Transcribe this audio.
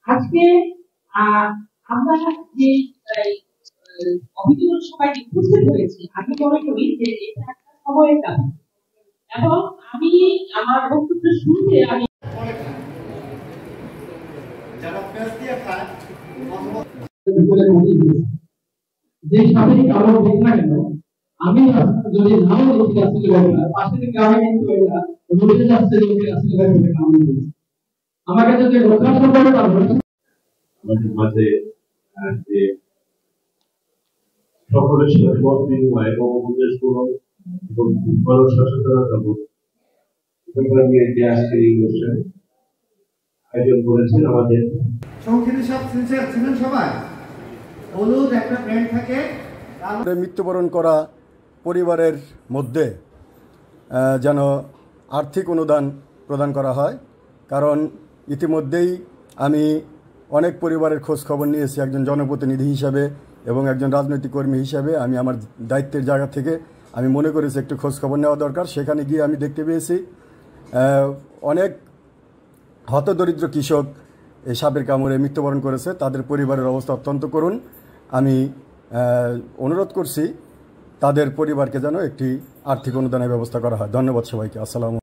আজকে আমরা যে অভিযোগ সবাইকে বুঝতে পেরেছি, আমি মনে করি যে এটা একটা সময়ের কাজ। এবং আমি আমার বক্তব্যের শুরুতে আমি যে সামনে কারো দেখ না কেন, আমি যদি নাও দেখি আসলে পাশের গ্রামে কিন্তু রোডে যাচ্ছে লোকে আসলে কাম করছে। আমাকে যদি রক্ষা করতে পারবো আমাদের মাঝে যে সকলের সাথে মত বিনিময় এবং উপদেশমূলক এবং ভালো সচেতনতা বোধ নিয়ে যে আজকের এই অনুষ্ঠানে আয়োজন করেছেন আমাদের সংক্ষিপ্ত সব সিনসিয়ার ছিলেন সবাই। হলুদ একটা ব্র্যান্ড থাকে। মৃত্যুবরণ করা পরিবারের মধ্যে যেন আর্থিক অনুদান প্রদান করা হয়, কারণ ইতিমধ্যেই আমি অনেক পরিবারের খোঁজ খবর নিয়েছি একজন জনপ্রতিনিধি হিসাবে এবং একজন রাজনৈতিক কর্মী হিসাবে। আমি আমার দায়িত্বের জায়গা থেকে আমি মনে করেছি একটু খোঁজ খবর নেওয়া দরকার। সেখানে গিয়ে আমি দেখতে পেয়েছি অনেক হতদরিদ্র কৃষক এই সাপের কামড়ে মৃত্যুবরণ করেছে। তাদের পরিবারের অবস্থা অত্যন্ত করুণ। আমি অনুরোধ করছি তাদের পরিবারকে যেন একটি আর্থিক অনুদানের ব্যবস্থা করা হয়। ধন্যবাদ সবাইকে। আসসালামু